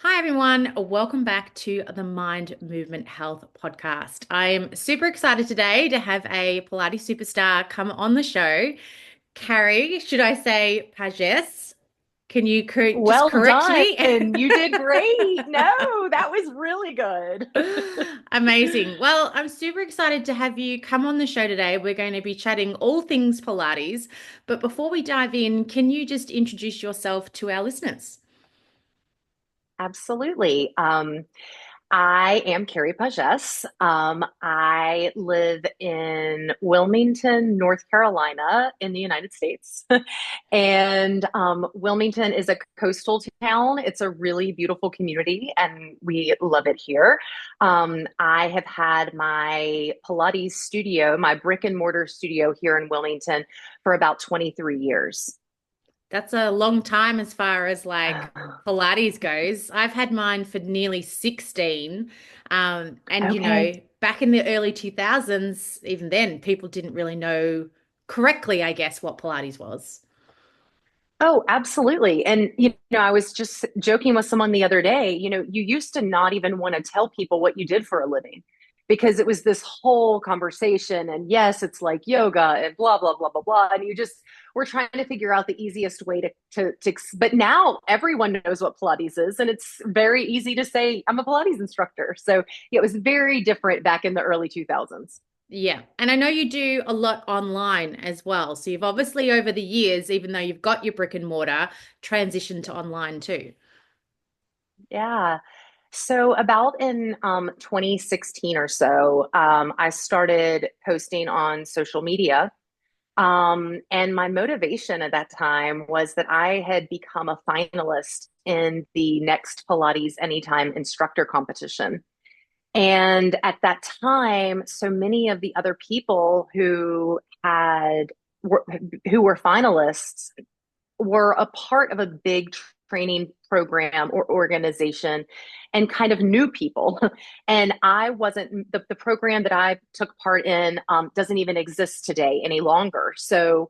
Hi, everyone. Welcome back to the Mind Movement Health podcast. I'm super excited today to have a Pilates superstar come on the show. Carrie, should I say Pagès? Can you just Well correct done. me? You did great. No, that was really good. Amazing. Well, I'm super excited to have you come on the show today. We're going to be chatting all things Pilates. But before we dive in, can you just introduce yourself to our listeners? Absolutely. I am Carrie Pagès. I live in Wilmington, North Carolina, in the United States. And Wilmington is a coastal town. It's a really beautiful community, and we love it here. I have had my Pilates studio, my brick and mortar studio here in Wilmington for about 23 years. That's a long time as far as like Pilates goes. I've had mine for nearly 16. And Okay. back in the early 2000s, even then, people didn't really know correctly, I guess, what Pilates was. Oh, absolutely. And, I was just joking with someone the other day, you used to not even want to tell people what you did for a living because it was this whole conversation. And yes, it's like yoga and blah, blah, blah, blah, blah. And you just were trying to figure out the easiest way but now everyone knows what Pilates is. And it's very easy to say, I'm a Pilates instructor. So yeah, it was very different back in the early 2000s. Yeah. And I know you do a lot online as well. So you've obviously, over the years, even though you've got your brick and mortar, transitioned to online too. Yeah. So about in 2016 or so, I started posting on social media. And my motivation at that time was that I had become a finalist in the next Pilates Anytime Instructor competition. And at that time, so many of the other people were, who were finalists were a part of a big training program or organization and kind of new people. And I wasn't, the program that I took part in doesn't even exist today any longer. So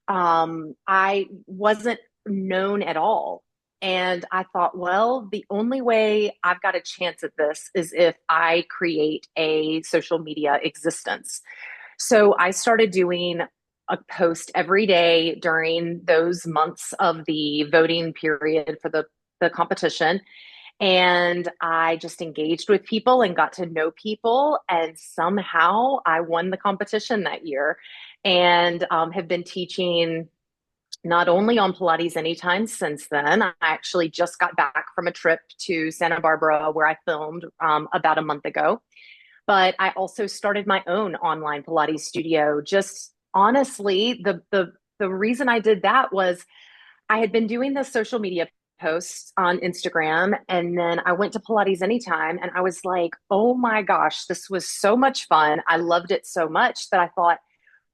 I wasn't known at all. And I thought, well, the only way I've got a chance at this is if I create a social media existence. So I started doing a post every day during those months of the voting period for the competition. And I just engaged with people and got to know people. And somehow I won the competition that year and have been teaching not only on Pilates Anytime since then. I actually just got back from a trip to Santa Barbara where I filmed about a month ago. But I also started my own online Pilates studio. Just honestly, the reason I did that was I had been doing the social media posts on Instagram, and then I went to Pilates Anytime, and I was like, oh my gosh, this was so much fun. I loved it so much that I thought,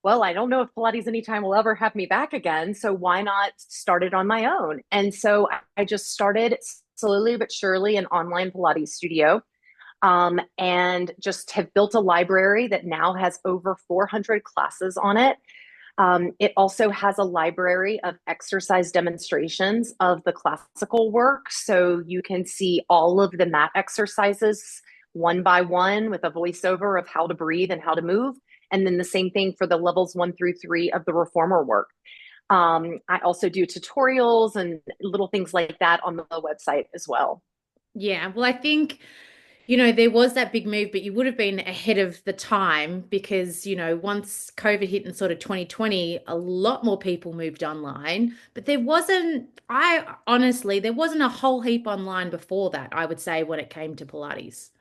well, I don't know if Pilates Anytime will ever have me back again. So why not start it on my own? And so I just started slowly but surely an online Pilates studio, and just have built a library that now has over 400 classes on it. It also has a library of exercise demonstrations of the classical work. So you can see all of the mat exercises one by one with a voiceover of how to breathe and how to move. And then the same thing for the levels 1 through 3 of the reformer work. I also do tutorials and little things like that on the website as well. Yeah. Well, I think. There was that big move, but you would have been ahead of the time because, once COVID hit in sort of 2020, a lot more people moved online. But there wasn't a whole heap online before that, I would say, when it came to Pilates.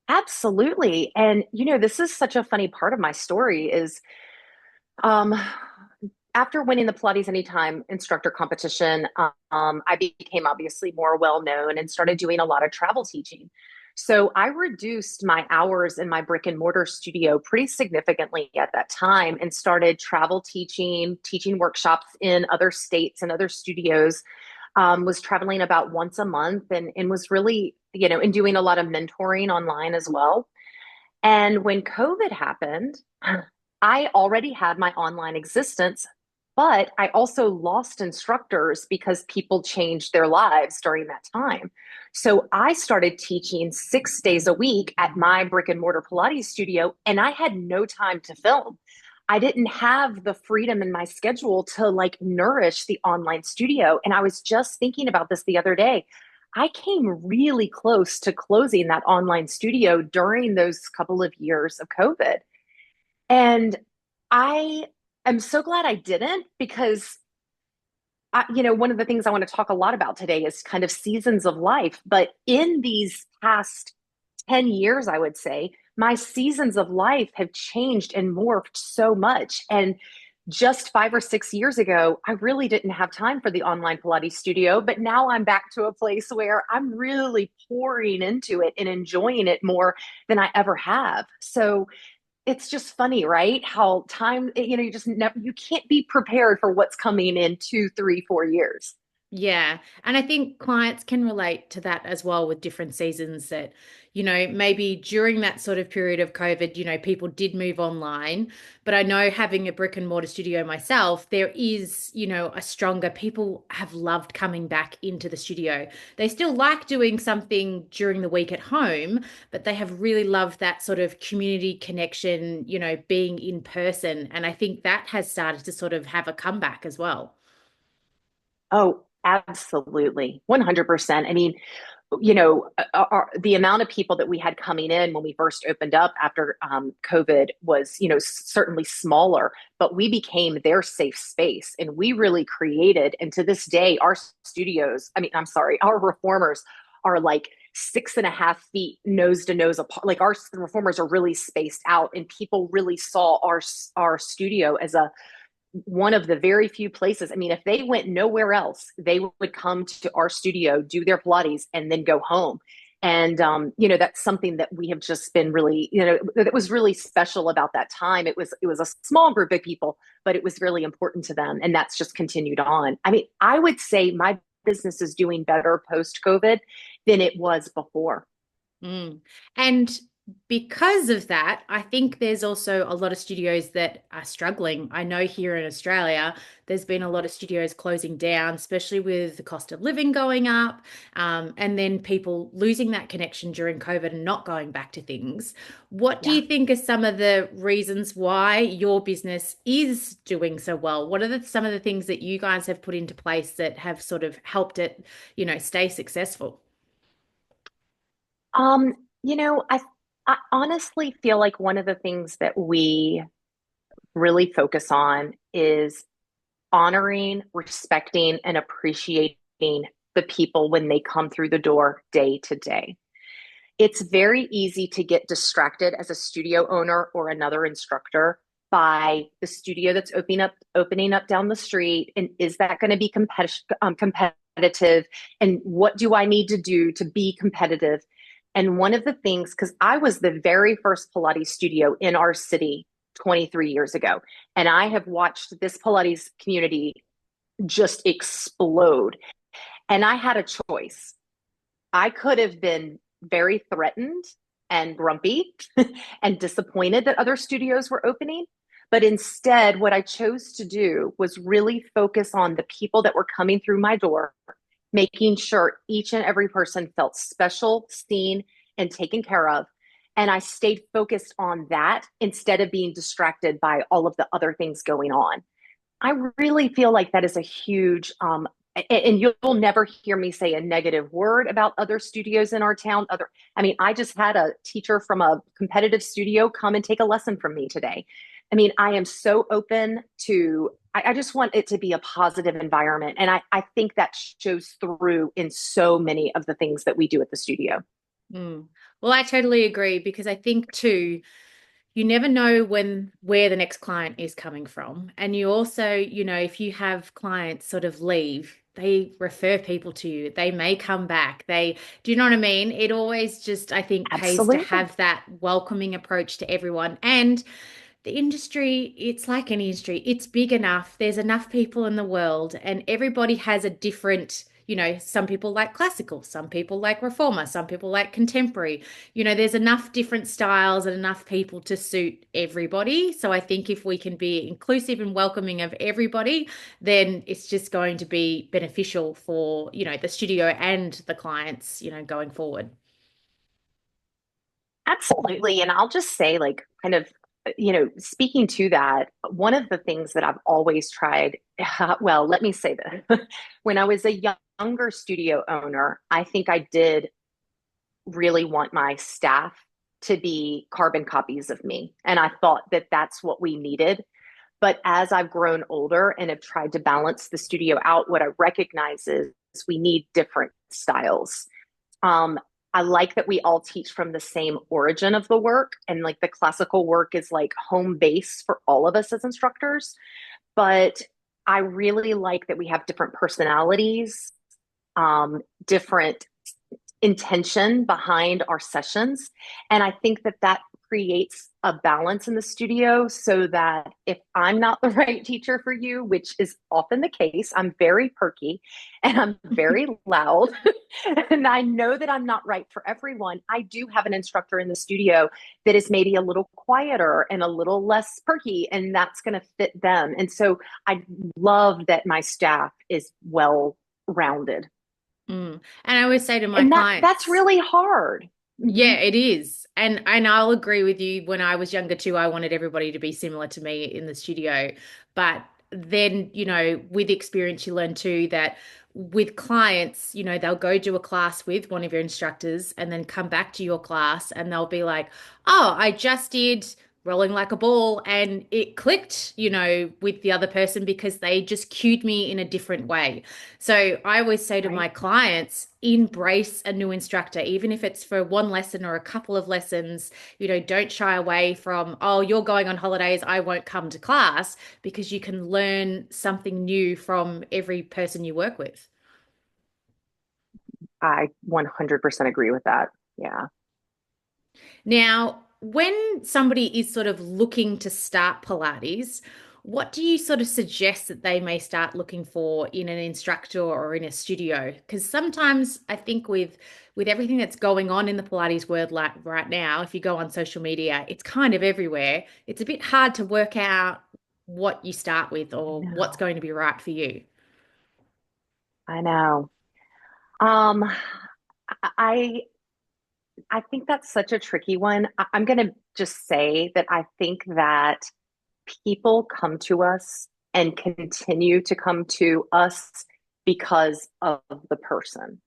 Absolutely. And this is such a funny part of my story is um after winning the Pilates Anytime instructor competition, I became obviously more well known and started doing a lot of travel teaching. So I reduced my hours in my brick and mortar studio pretty significantly at that time and started travel teaching, teaching workshops in other states and other studios. Was traveling about once a month and was really, and doing a lot of mentoring online as well. And when COVID happened, I already had my online existence But I also lost instructors because people changed their lives during that time. So I started teaching 6 days a week at my brick and mortar Pilates studio, and I had no time to film. I didn't have the freedom in my schedule to like nourish the online studio. And I was just thinking about this the other day. I came really close to closing that online studio during those couple of years of COVID. And I am so glad I didn't because one of the things I want to talk a lot about today is kind of seasons of life. But in these past 10 years, I would say, my seasons of life have changed and morphed so much. And just 5 or 6 years ago, I really didn't have time for the online Pilates studio. But now I'm back to a place where I'm really pouring into it and enjoying it more than I ever have. So it's just funny, right? How time, you just never, you can't be prepared for what's coming in 2, 3, 4 years. Yeah. And I think clients can relate to that as well with different seasons that, maybe during that sort of period of COVID, people did move online. But I know having a brick and mortar studio myself, there is, a stronger, people have loved coming back into the studio. They still like doing something during the week at home, but they have really loved that sort of community connection, being in person. And I think that has started to sort of have a comeback as well. Oh, absolutely. 100%. I mean, the amount of people that we had coming in when we first opened up after COVID was, certainly smaller, but we became their safe space and we really created. And to this day, our studios, I mean, I'm sorry, our reformers are like 6.5 feet nose to nose apart. Like our reformers are really spaced out, and people really saw our studio as a one of the very few places. I mean, if they went nowhere else, they would come to our studio, do their Pilates, and then go home. And that's something that we have just been really, that was really special about that time. It was a small group of people, but it was really important to them, and that's just continued on. I mean, I would say my business is doing better post COVID than it was before. Mm. And because of that, I think there's also a lot of studios that are struggling. I know here in Australia, there's been a lot of studios closing down, especially with the cost of living going up, and then people losing that connection during COVID and not going back to things. What do Yeah. you think are some of the reasons why your business is doing so well? What are some of the things that you guys have put into place that have sort of helped it, stay successful? Um, I honestly feel like one of the things that we really focus on is honoring, respecting, and appreciating the people when they come through the door day to day. It's very easy to get distracted as a studio owner or another instructor by the studio that's opening up down the street, and is that going to be competitive, and what do I need to do to be competitive? And one of the things, because I was the very first Pilates studio in our city 23 years ago, and I have watched this Pilates community just explode. And I had a choice. I could have been very threatened and grumpy and disappointed that other studios were opening. But instead, what I chose to do was really focus on the people that were coming through my door, making sure each and every person felt special, seen, and taken care of. And I stayed focused on that instead of being distracted by all of the other things going on. I really feel like that is a huge and you'll never hear me say a negative word about other studios in our town. I mean, I just had a teacher from a competitive studio come and take a lesson from me today. I mean, I am so open to, I just want it to be a positive environment. And I think that shows through in so many of the things that we do at the studio. Mm. Well, I totally agree because I think too, you never know where the next client is coming from. And you also, if you have clients sort of leave, they refer people to you. They may come back. Do you know what I mean? It always just, I think, pays to Absolutely. have that welcoming approach to everyone. And the industry, it's like any industry, it's big enough. There's enough people in the world, and everybody has a different, some people like classical, some people like reformer, some people like contemporary. There's enough different styles and enough people to suit everybody. So I think if we can be inclusive and welcoming of everybody, then it's just going to be beneficial for, the studio and the clients, going forward. Absolutely. And I'll just say, like, kind of, speaking to that, one of the things that I've always tried, well, let me say this. When I was a younger studio owner, I think I did really want my staff to be carbon copies of me. And I thought that that's what we needed. But as I've grown older and have tried to balance the studio out, what I recognize is we need different styles. Um, I like that we all teach from the same origin of the work, and like the classical work is like home base for all of us as instructors. But I really like that we have different personalities, different intention behind our sessions. And I think that that creates a balance in the studio so that if I'm not the right teacher for you, which is often the case, I'm very perky and I'm very loud, and I know that I'm not right for everyone. I do have an instructor in the studio that is maybe a little quieter and a little less perky, and that's going to fit them. And so I love that my staff is well rounded. And I always say to my And that's clients, really hard. yeah, Mhm. it is. And I'll agree with you. When I was younger too, I wanted everybody to be similar to me in the studio. But then, with experience, you learn too that with clients, they'll go do a class with one of your instructors and then come back to your class and they'll be like, "Oh, I just did rolling like a ball and it clicked, with the other person because they just cued me in a different way." So I always say to my Right. clients, embrace a new instructor, even if it's for one lesson or a couple of lessons. Don't shy away from, "Oh, you're going on holidays, I won't come to class," because you can learn something new from every person you work with. I 100% agree with that. Yeah. Now, when somebody is sort of looking to start Pilates, what do you sort of suggest that they may start looking for in an instructor or in a studio? Because sometimes I think with everything that's going on in the Pilates world like right now, if you go on social media, it's kind of everywhere. It's a bit hard to work out what you start with I or what's know. going to be right for you. I know. Um, I I think that's such a tricky one. I'm going to just say that I think that people come to us and continue to come to us because of the person,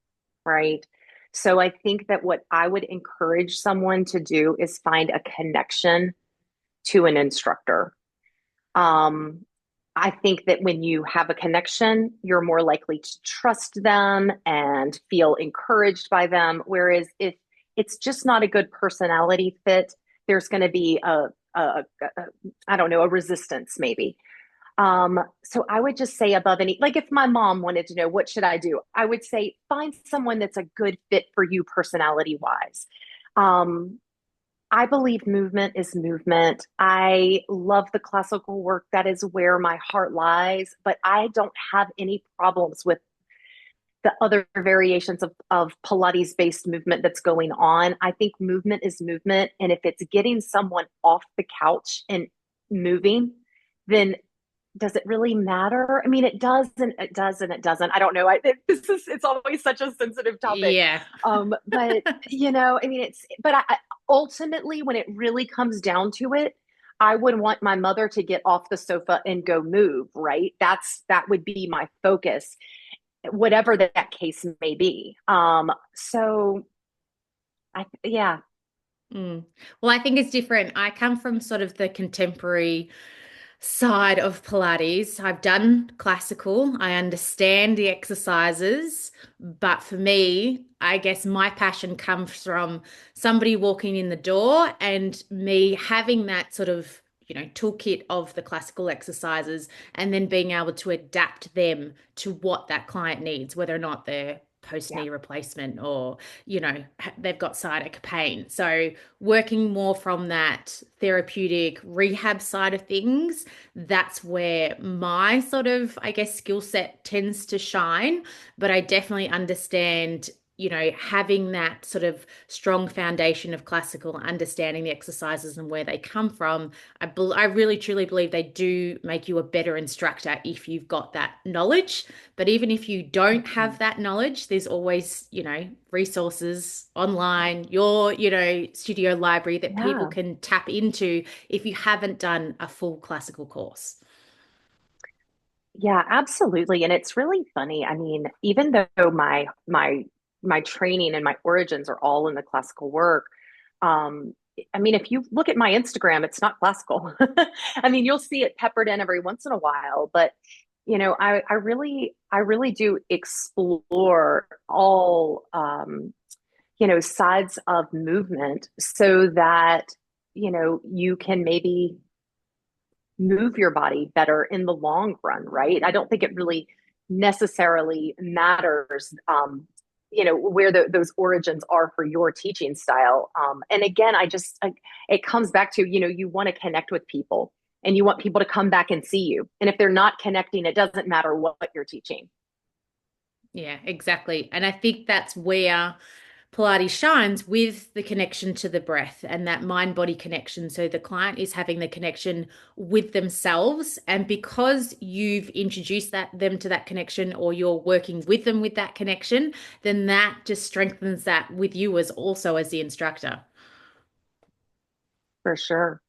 right? So I think that what I would encourage someone to do is find a connection to an instructor. Um, I think that when you have a connection, you're more likely to trust them and feel encouraged by them. Whereas if it's just not a good personality fit, there's going to be a I don't know, a resistance maybe. So I would just say above any, like if my mom wanted to know what should I do, I would say find someone that's a good fit for you personality wise. Um, I believe movement is movement. I love the classical work. That is where my heart lies. But I don't have any problems with the other variations of Pilates based movement that's going on. I think movement is movement. And if it's getting someone off the couch and moving, then does it really matter? I mean, it does and it does and it doesn't. I don't know. It's always such a sensitive topic. Yeah. But I mean, but ultimately, when it really comes down to it, I would want my mother to get off the sofa and go move, right? That would be my focus, whatever that case may be. So yeah, Mm. Well, I think it's different. I come from sort of the contemporary side of Pilates. I've done classical. I understand the exercises, but for me, I guess my passion comes from somebody walking in the door and me having that sort of, toolkit of the classical exercises and then being able to adapt them to what that client needs, whether or not they're post Yeah. knee replacement or, they've got sciatica pain. So working more from that therapeutic rehab side of things, that's where my sort of, I guess, skill set tends to shine. But I definitely understand, having that sort of strong foundation of classical, understanding the exercises and where they come from. I really truly believe they do make you a better instructor if you've got that knowledge. But even if you don't have Mhm. that knowledge, there's always, resources online, your, studio library that people Yeah. can tap into if you haven't done a full classical course. Yeah, absolutely. And it's really funny. I mean, even though my training and my origins are all in the classical work, um, I mean, if you look at my Instagram, it's not classical. I mean, you'll see it peppered in every once in a while, but I really do explore all sides of movement so that, you can maybe move your body better in the long run, right? I don't think it really necessarily matters, where those origins are for your teaching style. And again, it comes back to, you want to connect with people and you want people to come back and see you. And if they're not connecting, it doesn't matter what you're teaching. Yeah, exactly. And I think that's where Pilates shines with the connection to the breath and that mind body connection. So the client is having the connection with themselves. And because you've introduced them to that connection or you're working with them with that connection, then that just strengthens that with you as also as the instructor. For sure.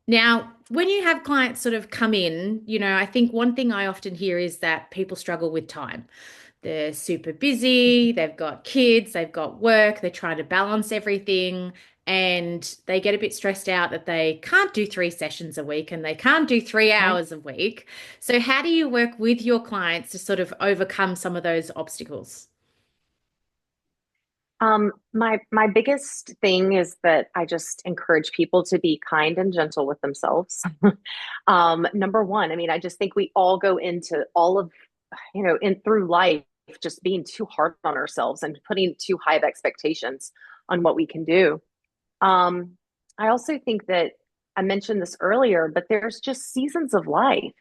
Now, when you have clients sort of come in, I think one thing I often hear is that people struggle with time. They're super busy, they've got kids, they've got work, they're trying to balance everything, and they get a bit stressed out that they can't do 3 sessions a week and they can't do three Right. hours a week. So, how do you work with your clients to sort of overcome some of those obstacles? My biggest thing is that I just encourage people to be kind and gentle with themselves. Number one, I mean, I just think we all go into all of, in through life just being too hard on ourselves and putting too high of expectations on what we can do. Um, I also think that I mentioned this earlier, but there's just seasons of life.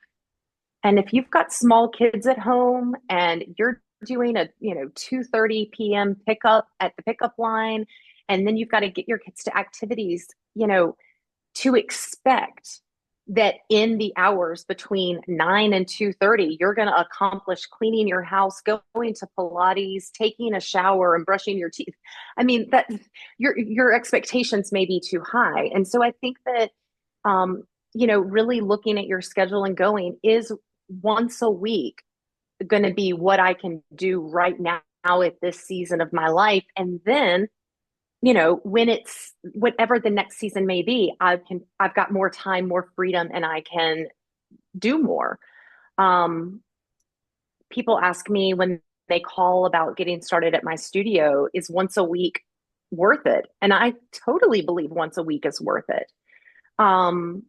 And if you've got small kids at home and you're doing a, 2:30 p.m. pickup at the pickup line, and then you've got to get your kids to activities, to expect that in the hours between 9 and 2:30, you're going to accomplish cleaning your house, going to Pilates, taking a shower, and brushing your teeth. I mean, that your expectations may be too high. And so I think that really looking at your schedule and going, is once a week going to be what I can do right now at this season of my life? And then, when it's whatever the next season may be, I've got more time, more freedom, and I can do more. Um, People ask me when they call about getting started at my studio, is once a week worth it? And I totally believe once a week is worth it. Um,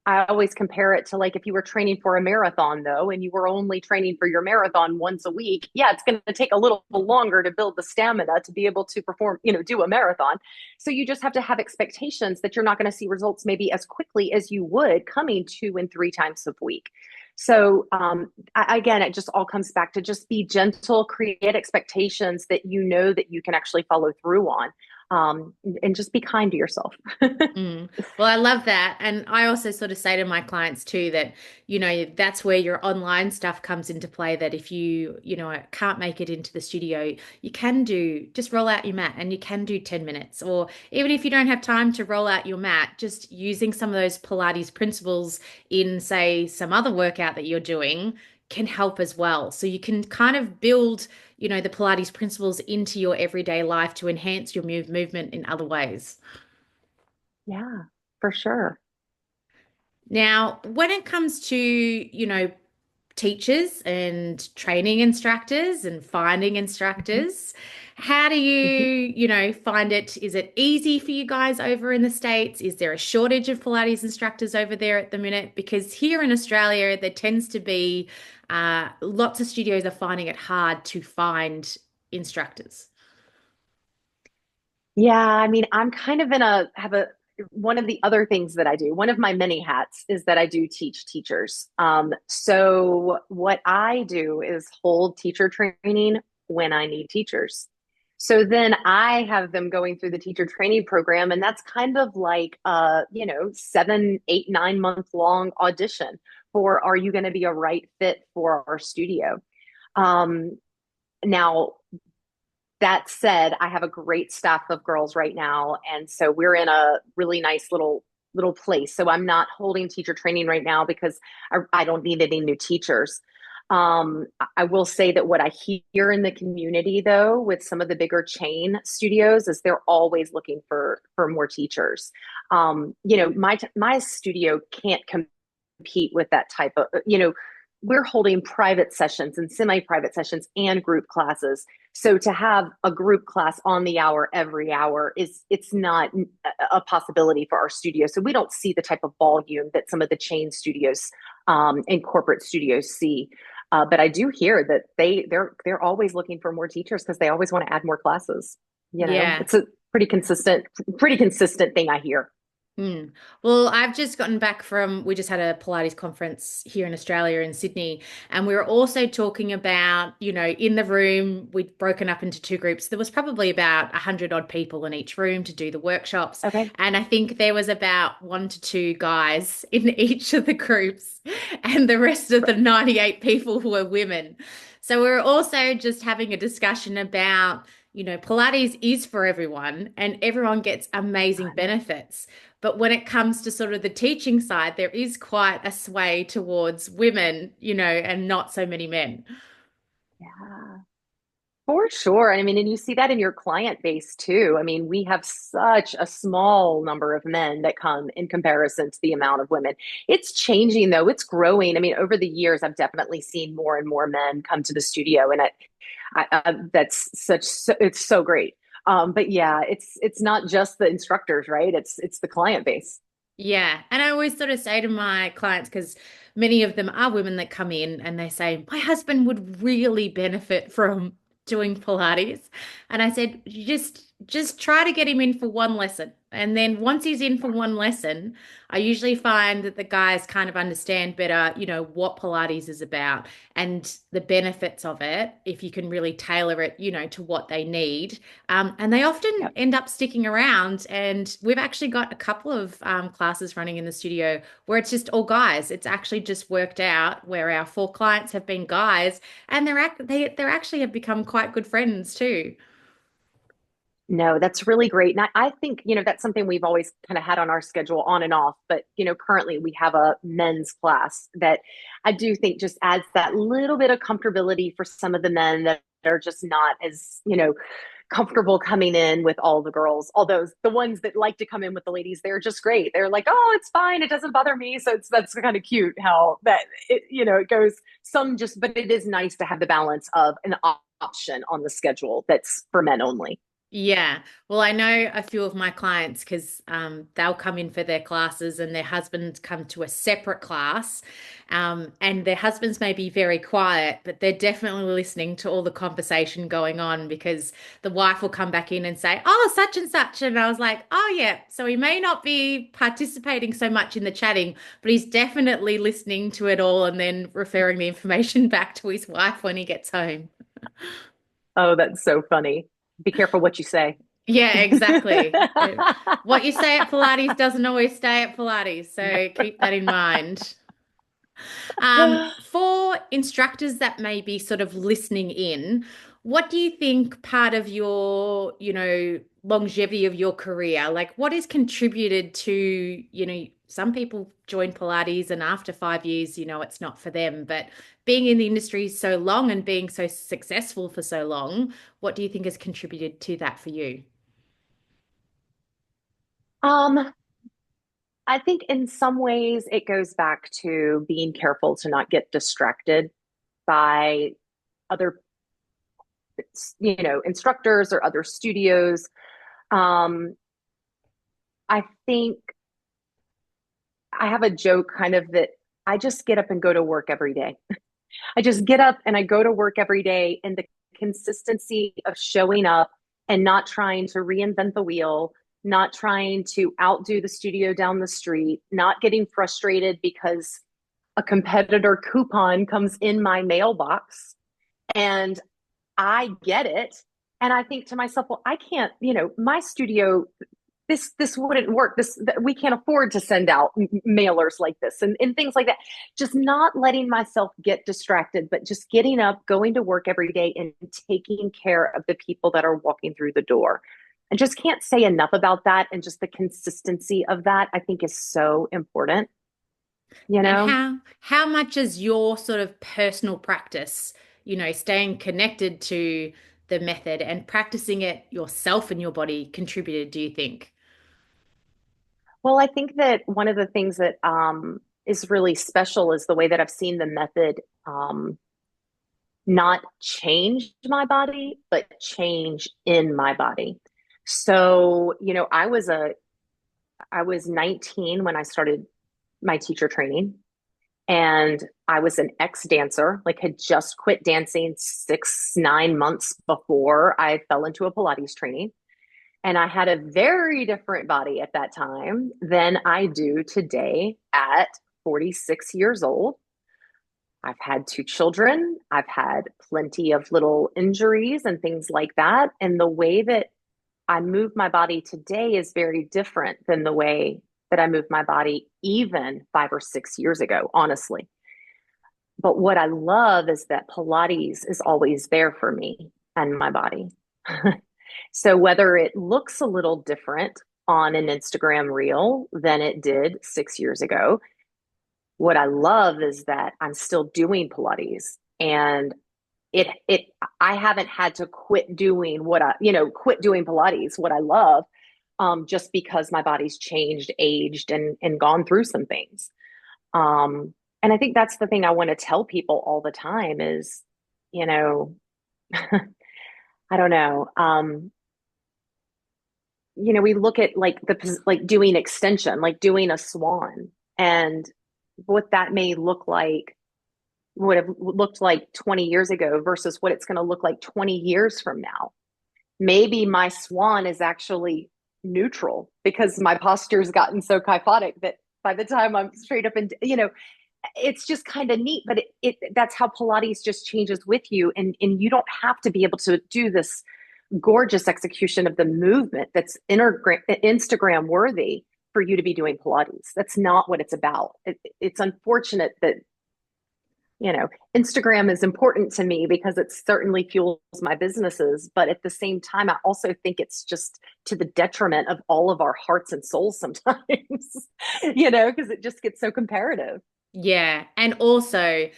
I always compare it to, like, if you were training for a marathon, though, and you were only training for your marathon once a week. Yeah, it's going to take a little longer to build the stamina to be able to perform, do a marathon. So you just have to have expectations that you're not going to see results maybe as quickly as you would coming 2 and 3 times a week. So again, it just all comes back to just be gentle, create expectations that that you can actually follow through on, and just be kind to yourself. Mm. Well, I love that. And I also sort of say to my clients too that, that's where your online stuff comes into play. That if you, can't make it into the studio, you can just roll out your mat and you can do 10 minutes. Or even if you don't have time to roll out your mat, just using some of those Pilates principles in, say, some other workout that you're doing can help as well. So you can kind of build, the Pilates principles into your everyday life to enhance your movement in other ways. Yeah, for sure. Now, when it comes to, teachers and training instructors and finding Mhm. instructors. How do Mhm. find it? Is it easy for you guys over in the States? Is there a shortage of Pilates instructors over there at the minute? Because here in Australia, there tends to be lots of studios are finding it hard to find instructors. Yeah, I mean, I'm kind of in a have a one of the other things that I do, one of my many hats is that I do teach teachers. So what I do is hold teacher training when I need teachers. So then I have them going through the teacher training program, and that's kind of like 7, 8, 9 month long audition for are you going to be a right fit for our studio? Um, Now that said, I have a great staff of girls right now, and so we're in a really nice little place. So I'm not holding teacher training right now because I don't need any new teachers. I will say that what I hear in the community, though, with some of the bigger chain studios, is they're always looking for more teachers. My studio can't compete with that type of we're holding private sessions and semi-private sessions and group classes. So to have a group class on the hour every hour is it's not a possibility for our studio. So we don't see the type of volume that some of the chain studios and corporate studios see. But I do hear that they're always looking for more teachers because they always want to add more classes. Yeah. It's a pretty consistent thing I hear. Hmm. Well, I've just gotten back from, we just had a Pilates conference here in Australia in Sydney, and we were also talking about, in the room, we'd broken up into two groups. There was probably about 100 odd people in each room to do the workshops. Okay. And I think there was about one to two guys in each of the groups, and the rest of the 98 people were women. So we were also just having a discussion about, Pilates is for everyone and everyone gets amazing benefits. But when it comes to sort of the teaching side, there is quite a sway towards women, and not so many men. Yeah. For sure. I mean, and you see that in your client base too. I mean, we have such a small number of men that come in comparison to the amount of women. It's changing though. It's growing. I mean, over the years, I've definitely seen more and more men come to the studio, and that's it's so great. But yeah, it's not just the instructors, right? It's the client base. Yeah. And I always sort of say to my clients, because many of them are women that come in and they say, my husband would really benefit from doing Pilates. And I said, you just try to get him in for one lesson. And then once he's in for one lesson, I usually find that the guys kind of understand better, what Pilates is about and the benefits of it, if you can really tailor it, to what they need. And they often Yeah. end up sticking around. And we've actually got a couple of classes running in the studio where it's just all guys. It's actually just worked out where our four clients have been guys, and they're actually have become quite good friends too. No, that's really great. And I think, that's something we've always kind of had on our schedule on and off. But, currently we have a men's class that I do think just adds that little bit of comfortability for some of the men that are just not as, comfortable coming in with all the girls. Although the ones that like to come in with the ladies, they're just great. They're like, oh, it's fine. It doesn't bother me. So that's kind of cute how it goes some just, but it is nice to have the balance of an option on the schedule that's for men only. Yeah. Well, I know a few of my clients because they'll come in for their classes and their husbands come to a separate class. And their husbands may be very quiet, but they're definitely listening to all the conversation going on because the wife will come back in and say, oh, such and such. And I was like, oh, yeah. So he may not be participating so much in the chatting, but he's definitely listening to it all and then referring the information back to his wife when he gets home. Oh, that's so funny. Be careful what you say. Yeah, exactly. What you say at Pilates doesn't always stay at Pilates, so keep that in mind. For instructors that may be sort of listening in, what do you think part of your, longevity of your career, like what has contributed to, some people join Pilates and after 5 years, it's not for them, but being in the industry so long and being so successful for so long, what do you think has contributed to that for you? Um, I think in some ways it goes back to being careful to not get distracted by other, instructors or other studios. Um, I think I have a joke kind of that I just get up and go to work every day. I just get up and I go to work every day, and the consistency of showing up and not trying to reinvent the wheel, not trying to outdo the studio down the street, not getting frustrated because a competitor coupon comes in my mailbox and I get it. And I think to myself, well, I can't, my studio, this wouldn't work. We can't afford to send out mailers like this and things like that. Just not letting myself get distracted, but just getting up, going to work every day and taking care of the people that are walking through the door. And just can't say enough about that. And just the consistency of that, I think is so important, you And know? how much is your sort of personal practice, staying connected to the method and practicing it yourself and your body contributed, do you think? Well, I think that one of the things that is really special is the way that I've seen the method not change my body, but change in my body. So, I was 19 when I started my teacher training, and I was an ex-dancer, like had just quit dancing 6, 9 months before I fell into a Pilates training. And I had a very different body at that time than I do today at 46 years old. I've had 2 children. I've had plenty of little injuries and things like that. And the way that I move my body today is very different than the way that I moved my body even 5 or 6 years ago, honestly. But what I love is that Pilates is always there for me and my body. So whether it looks a little different on an Instagram reel than it did 6 years ago, what I love is that I'm still doing Pilates, and it I haven't had to quit doing quit doing Pilates, what I love, just because my body's changed, aged, and gone through some things. Um, and I think that's the thing I want to tell people all the time is, you know, I don't know. We look at like doing extension, like doing a swan, and what that may look like, would have looked like 20 years ago versus what it's going to look like 20 years from now. Maybe my swan is actually neutral because my posture's gotten so kyphotic that by the time I'm straight up and, it's just kind of neat, but that's how Pilates just changes with you. And you don't have to be able to do this gorgeous execution of the movement that's Instagram worthy for you to be doing Pilates. That's not what it's about. It's unfortunate that, Instagram is important to me because it certainly fuels my businesses. But at the same time, I also think it's just to the detriment of all of our hearts and souls sometimes, because it just gets so comparative. Yeah. And also,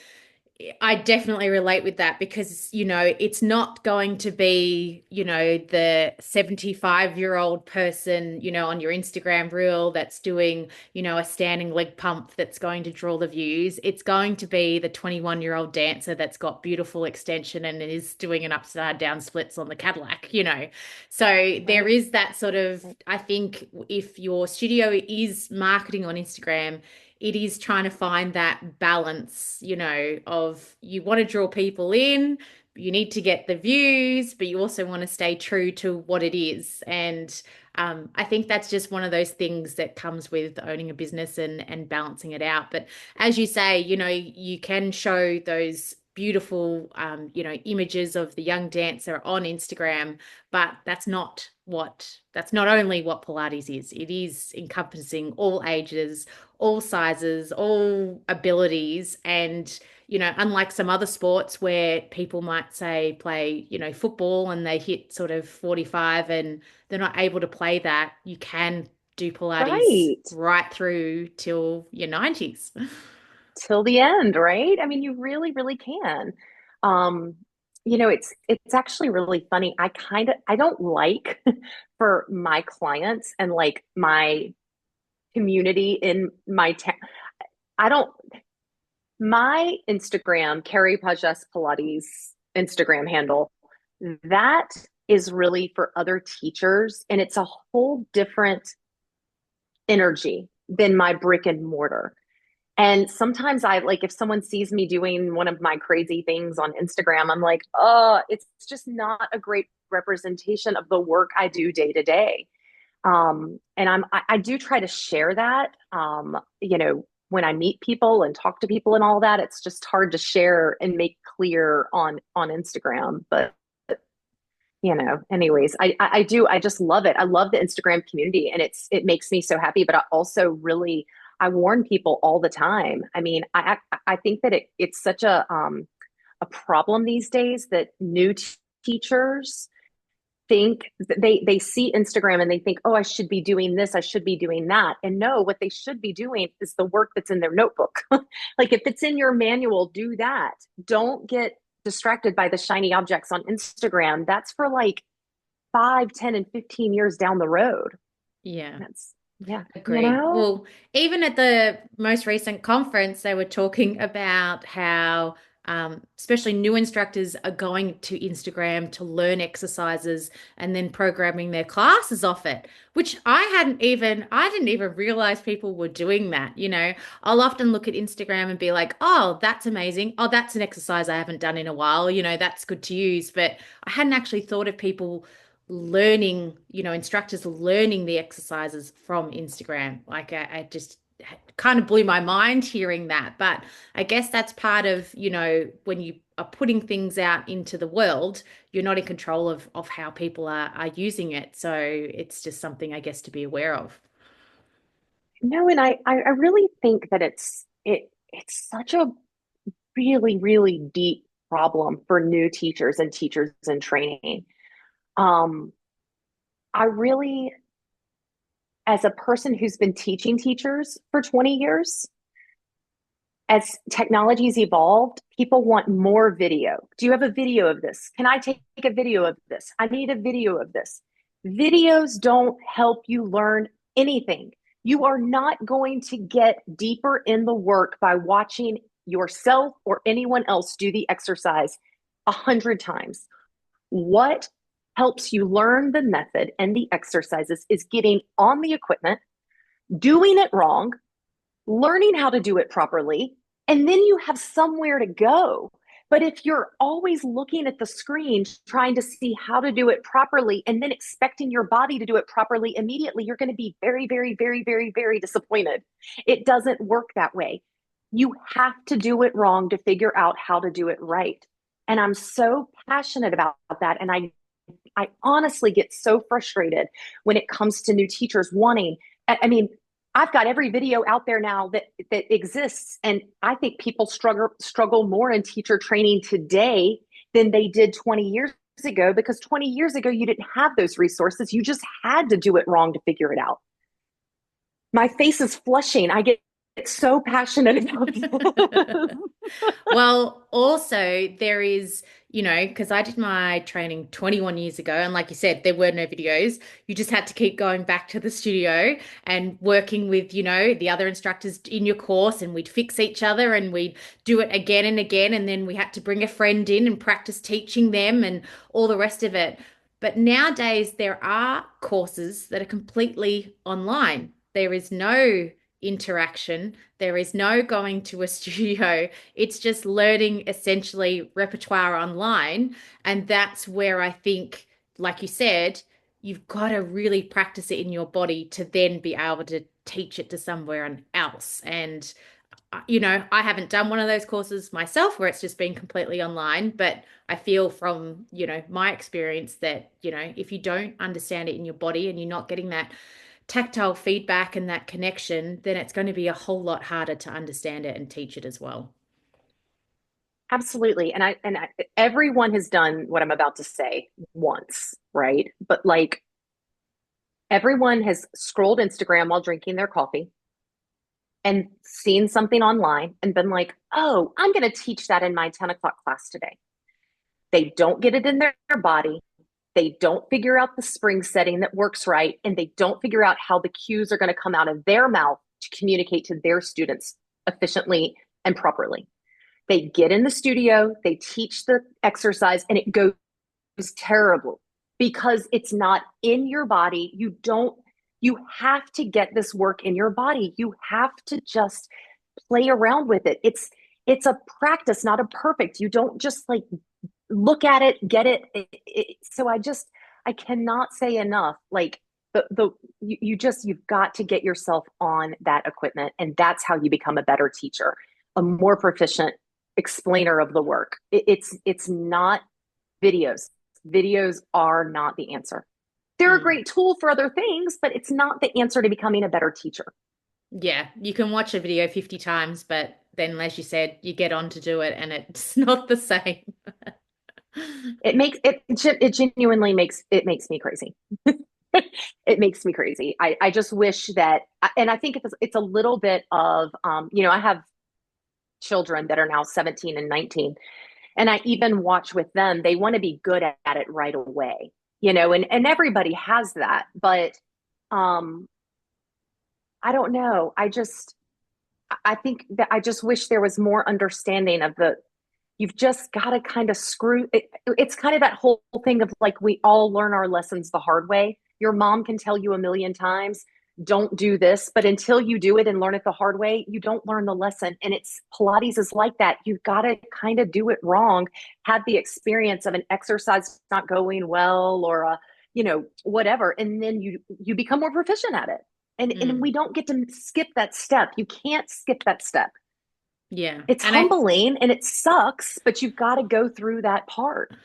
I definitely relate with that because, it's not going to be, the 75-year-old person, on your Instagram reel that's doing, a standing leg pump that's going to draw the views. It's going to be the 21-year-old dancer that's got beautiful extension and is doing an upside down splits on the Cadillac. So there Right. is that sort of, I think if your studio is marketing on Instagram, it is trying to find that balance, of you want to draw people in, you need to get the views, but you also want to stay true to what it is. And I think that's just one of those things that comes with owning a business and balancing it out. But as you say, you can show those beautiful, images of the young dancer on Instagram, but that's not only what Pilates is. It is encompassing all ages, all sizes, all abilities. And, unlike some other sports where people might say play, football and they hit sort of 45 and they're not able to play that, you can do Pilates Right. right through till your 90s. Till the end, right? I mean, you really, really can. Um, it's actually really funny. I don't like for my clients and like my community in my town. I don't, my Instagram, Carrie Pagès Pilates Instagram handle, that is really for other teachers. And it's a whole different energy than my brick and mortar. And sometimes I like if someone sees me doing one of my crazy things on Instagram, I'm like, oh, it's just not a great representation of the work I do day to day. And I do try to share that. When I meet people and talk to people and all that, it's just hard to share and make clear on Instagram. But anyways, I just love it. I love the Instagram community, and it makes me so happy. But I also really I warn people all the time. I mean, I think that it's such a problem these days that new teachers think they see Instagram and they think, oh, I should be doing this, I should be doing that. And no, what they should be doing is the work that's in their notebook. Like if it's in your manual, do that. Don't get distracted by the shiny objects on Instagram. That's for like 5, 10, and 15 years down the road. Yeah. That's yeah, Agreed. Well, even at the most recent conference, they were talking about how, especially new instructors are going to Instagram to learn exercises and then programming their classes off it, which I didn't even realize people were doing that. I'll often look at Instagram and be like, oh, that's amazing. Oh, that's an exercise I haven't done in a while. That's good to use. But I hadn't actually thought of people learning, instructors learning the exercises from Instagram. Like I just kind of blew my mind hearing that. But I guess that's part of, when you are putting things out into the world, you're not in control of how people are using it. So it's just something, I guess, to be aware of. No, and I really think that it's such a really, really deep problem for new teachers and teachers in training. Um, I really, as a person who's been teaching teachers for 20 years, as technology's evolved, people want more video. Do you have a video of this? Can I take a video of this? I need a video of this. Videos don't help you learn anything. You are not going to get deeper in the work by watching yourself or anyone else do the exercise 100 times. What helps you learn the method and the exercises is getting on the equipment, doing it wrong, learning how to do it properly, and then you have somewhere to go. But if you're always looking at the screen, trying to see how to do it properly, and then expecting your body to do it properly immediately, you're going to be very, very, very, very, very disappointed. It doesn't work that way. You have to do it wrong to figure out how to do it right. And I'm so passionate about that. And I honestly get so frustrated when it comes to new teachers wanting, I mean, I've got every video out there now that exists, and I think people struggle more in teacher training today than they did 20 years ago, because 20 years ago you didn't have those resources. You just had to do it wrong to figure it out. My face is flushing. I get so passionate about it. Well, also there is, because I did my training 21 years ago, and like you said, there were no videos. You just had to keep going back to the studio and working with, the other instructors in your course, and we'd fix each other and we'd do it again and again. And then we had to bring a friend in and practice teaching them and all the rest of it. But nowadays, there are courses that are completely online. There is no interaction. There is no going to a studio. It's just learning essentially repertoire online. And that's where I think, like you said, you've got to really practice it in your body to then be able to teach it to somewhere else. And, I haven't done one of those courses myself where it's just been completely online, but I feel from, my experience that, if you don't understand it in your body and you're not getting that tactile feedback and that connection, then it's going to be a whole lot harder to understand it and teach it as well. Absolutely. And everyone has done what I'm about to say once, right? But like everyone has scrolled Instagram while drinking their coffee and seen something online and been like, oh, I'm going to teach that in my 10 o'clock class today. They don't get it in their body. They don't figure out the spring setting that works right, and they don't figure out how the cues are going to come out of their mouth to communicate to their students efficiently and properly. They get in the studio, they teach the exercise, and it goes terrible because it's not in your body. You have to get this work in your body. You have to just play around with it. It's a practice, not a perfect. You don't just like look at it, get it. So I cannot say enough. Like you've got to get yourself on that equipment, and that's how you become a better teacher, a more proficient explainer of the work. It's not videos. Videos are not the answer. They're a Mm. great tool for other things, but it's not the answer to becoming a better teacher. Yeah, you can watch a video 50 times, but then, as you said, you get on to do it and it's not the same. It genuinely makes me crazy. It makes me crazy. I just wish that, and I think it's a little bit of, I have children that are now 17 and 19, and I even watch with them. They want to be good at it right away, and everybody has that, but um, I don't know. I think that I just wish there was more understanding of you've just got to kind of it's kind of that whole thing of like, we all learn our lessons the hard way. Your mom can tell you a million times, don't do this, but until you do it and learn it the hard way, you don't learn the lesson. And it's Pilates is like that. You've got to kind of do it wrong, have the experience of an exercise not going well, or whatever. And then you become more proficient at it. And Mm, we don't get to skip that step. You can't skip that step. yeah. It's humbling and it sucks, but you've got to go through that part.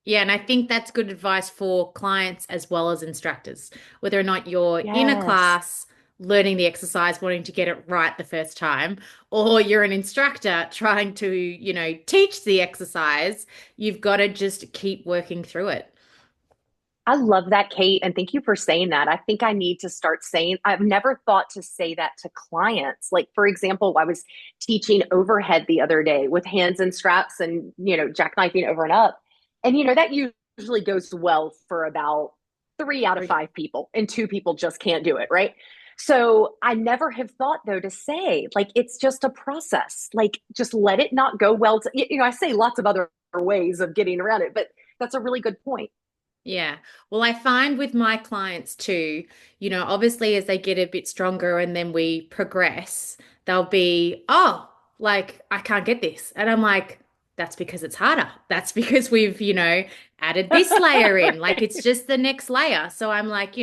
And I think that's good advice for clients as well as instructors. Whether or not you're in a Yes, class learning the exercise, wanting to get it right the first time, or you're an instructor trying to, teach the exercise, you've got to just keep working through it. I love that, Kate. And thank you for saying that. I think I need to start saying, I've never thought to say that to clients. Like, for example, I was teaching overhead the other day with hands and straps and, jackknifing over and up. And, that usually goes well for about 3 out of 5 people, and 2 people just can't do it. Right. So I never have thought, though, to say, like, it's just a process. Like, just let it not go well. I say lots of other ways of getting around it, but that's a really good point. Yeah. Well, I find with my clients too, obviously as they get a bit stronger and then we progress, they'll be, oh, like I can't get this. And I'm like, that's because it's harder. That's because we've, added this layer in. Like Right. it's just the next layer. So I'm like,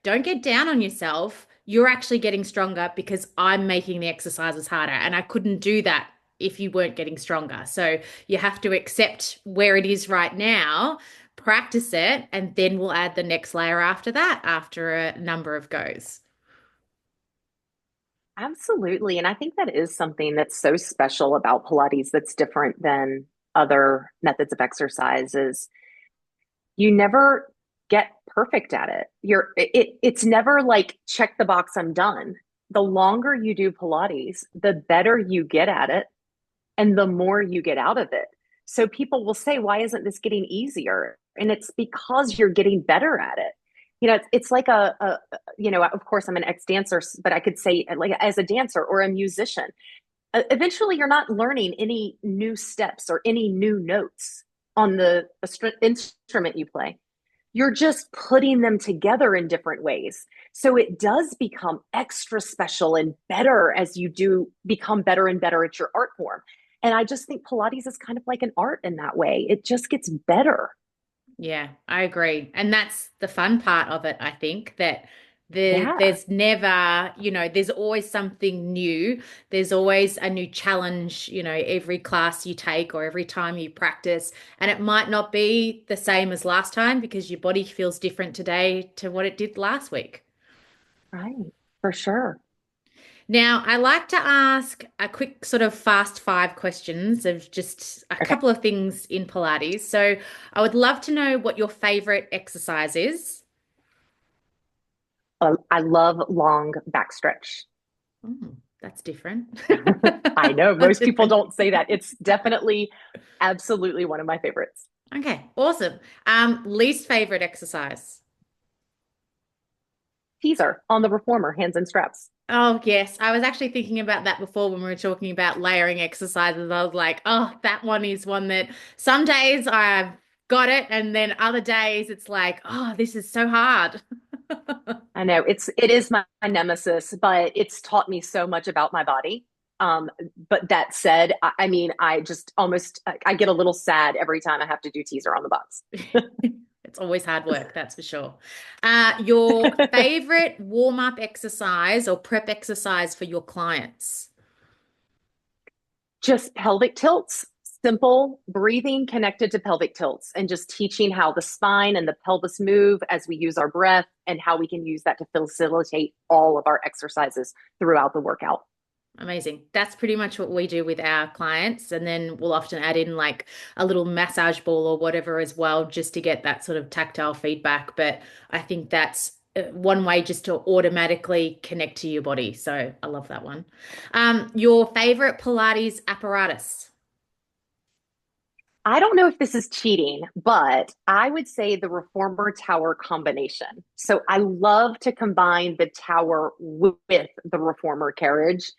don't get down on yourself. You're actually getting stronger because I'm making the exercises harder. And I couldn't do that if you weren't getting stronger. So you have to accept where it is right now, practice it, and then we'll add the next layer after that, after a number of goes. Absolutely. And I think that is something that's so special about Pilates that's different than other methods of exercise is you never get perfect at it. It's never like check the box, I'm done. The longer you do Pilates, the better you get at it and the more you get out of it. So people will say, why isn't this getting easier? And it's because you're getting better at it. It's like of course I'm an ex-dancer, but I could say like as a dancer or a musician, eventually you're not learning any new steps or any new notes on the instrument you play. You're just putting them together in different ways. So it does become extra special and better as you do become better and better at your art form. And I just think Pilates is kind of like an art in that way. It just gets better. Yeah, I agree. And that's the fun part of it, I think, that Yeah, there's never, there's always something new. There's always a new challenge, every class you take or every time you practice. And it might not be the same as last time because your body feels different today to what it did last week. right. For sure. Now, I like to ask a quick sort of fast five questions of just a Okay. couple of things in Pilates. So I would love to know what your favorite exercise is. I love long backstretch. Oh, that's different. I know That's most people different. don't say that. It's definitely absolutely one of my favorites. Okay, awesome. Least favorite exercise. Teaser on the reformer, hands and straps. Oh, yes. I was actually thinking about that before when we were talking about layering exercises. I was like, oh, that one is one that some days I've got it, and then other days it's like, oh, this is so hard. I know it is my nemesis, but it's taught me so much about my body. But that said, I mean, I just almost I get a little sad every time I have to do teaser on the box. It's always hard work, that's for sure. Your favorite warm-up exercise or prep exercise for your clients? Just pelvic tilts, simple breathing connected to pelvic tilts, and just teaching how the spine and the pelvis move as we use our breath and how we can use that to facilitate all of our exercises throughout the workout. Amazing. That's pretty much what we do with our clients. And then we'll often add in like a little massage ball or whatever as well, just to get that sort of tactile feedback. But I think that's one way just to automatically connect to your body. So I love that one. Your favorite Pilates apparatus? I don't know if this is cheating, but I would say the reformer tower combination. So I love to combine the tower with the reformer carriage.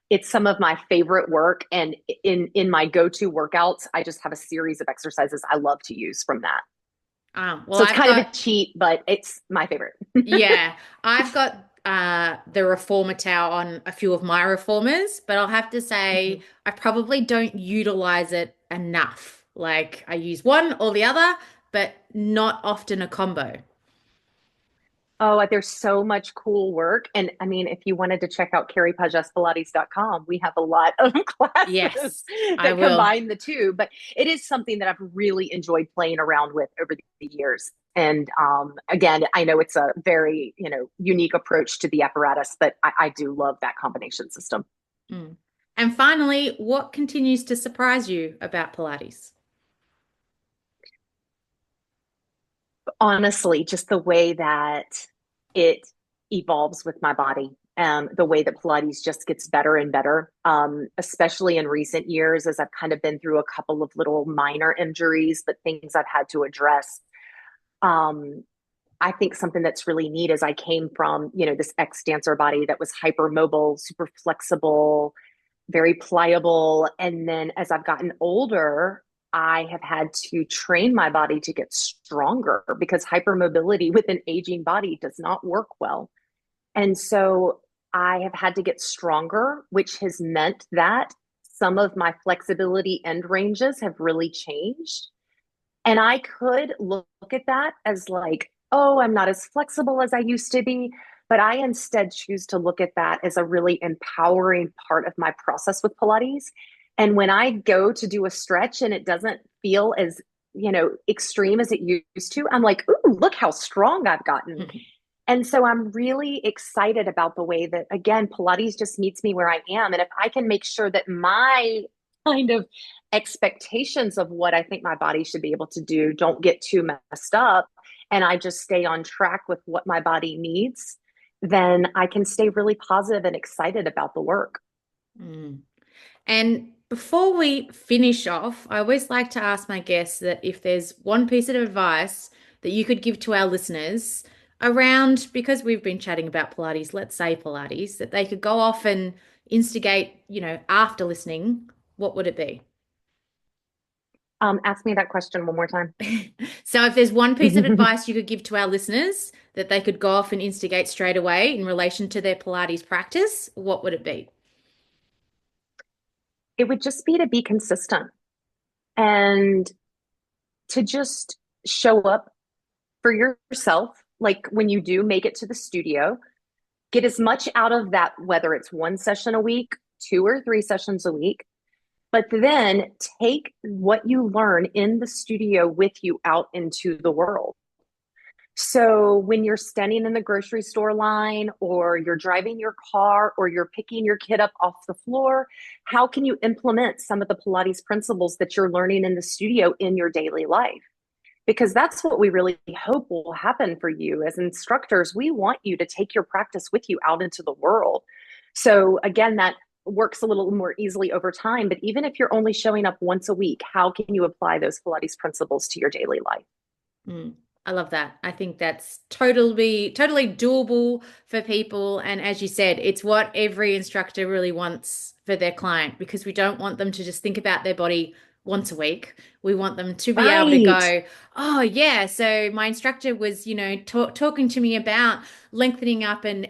It's some of my favorite work. And in my go-to workouts, I just have a series of exercises I love to use from that. Well, So it's I've kind of got a cheat, but it's my favorite. Yeah, I've got the reformer towel on a few of my reformers, but I'll have to say I probably don't utilize it enough. Like I use one or the other, but not often a combo. Oh, there's so much cool work. And I mean, if you wanted to check out carriepagespalates.com, we have a lot of classes Yes, I that will. combine the two. But it is something that I've really enjoyed playing around with over the years. And again, I know it's a very, unique approach to the apparatus, but I do love that combination system. Mm. And finally, what continues to surprise you about Pilates? Honestly, just the way that it evolves with my body. The way that Pilates just gets better and better, especially in recent years, as I've kind of been through a couple of little minor injuries, but things I've had to address. Um, I think something that's really neat is I came from, this ex dancer body that was hypermobile, super flexible, very pliable. And then as I've gotten older, I have had to train my body to get stronger because hypermobility with an aging body does not work well. And so I have had to get stronger, which has meant that some of my flexibility end ranges have really changed. And I could look at that as like, oh, I'm not as flexible as I used to be. But I instead choose to look at that as a really empowering part of my process with Pilates. And when I go to do a stretch and it doesn't feel as, extreme as it used to, I'm like, ooh, look how strong I've gotten. And so I'm really excited about the way that, again, Pilates just meets me where I am. And if I can make sure that my kind of expectations of what I think my body should be able to do don't get too messed up, and I just stay on track with what my body needs, then I can stay really positive and excited about the work. Mm. And before we finish off, I always like to ask my guests that if there's one piece of advice that you could give to our listeners around, because we've been chatting about Pilates, let's say Pilates, that they could go off and instigate, after listening, what would it be? Ask me that question one more time. So if there's one piece of advice you could give to our listeners that they could go off and instigate straight away in relation to their Pilates practice, what would it be? It would just be to be consistent and to just show up for yourself. Like when you do make it to the studio, get as much out of that, whether it's one session a week, 2 or 3 sessions a week, but then take what you learn in the studio with you out into the world. So when you're standing in the grocery store line or you're driving your car or you're picking your kid up off the floor, how can you implement some of the Pilates principles that you're learning in the studio in your daily life? Because that's what we really hope will happen for you as instructors. We want you to take your practice with you out into the world. So again, that works a little more easily over time. But even if you're only showing up once a week, how can you apply those Pilates principles to your daily life? Mm, I love that. I think that's totally doable for people. And as you said, it's what every instructor really wants for their client because we don't want them to just think about their body once a week. We want them to be able to Right. go, oh yeah. So my instructor was, talking to me about lengthening up and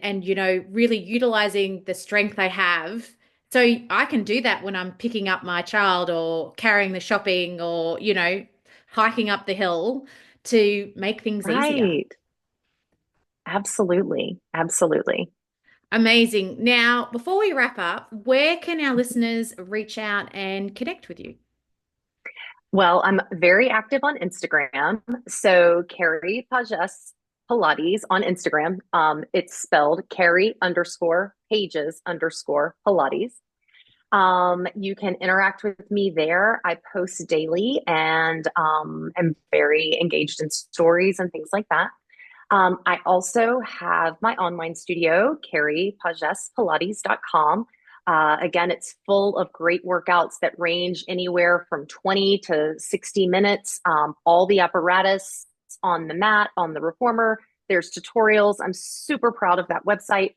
really utilizing the strength I have. So I can do that when I'm picking up my child or carrying the shopping or, hiking up the hill to make things easier. Right. Absolutely. Absolutely. Amazing. Now, before we wrap up, where can our listeners reach out and connect with you? Well, I'm very active on Instagram. So Carrie Pagès Pilates on Instagram. It's spelled Carrie underscore Pages underscore Pilates. You can interact with me there. I post daily and am very engaged in stories and things like that. I also have my online studio, carriepagespilates.com. Again, it's full of great workouts that range anywhere from 20 to 60 minutes. All the apparatus on the mat, on the reformer. There's tutorials. I'm super proud of that website.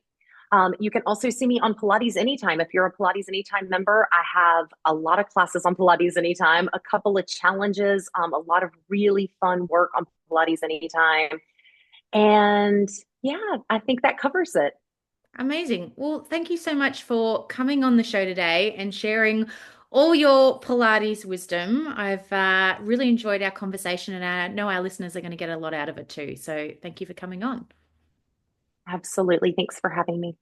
You can also see me on Pilates Anytime. If you're a Pilates Anytime member, I have a lot of classes on Pilates Anytime, a couple of challenges, a lot of really fun work on Pilates Anytime. And yeah, I think that covers it. Amazing. Well, thank you so much for coming on the show today and sharing all your Pilates wisdom. I've really enjoyed our conversation and I know our listeners are going to get a lot out of it too. So thank you for coming on. Absolutely. Thanks for having me.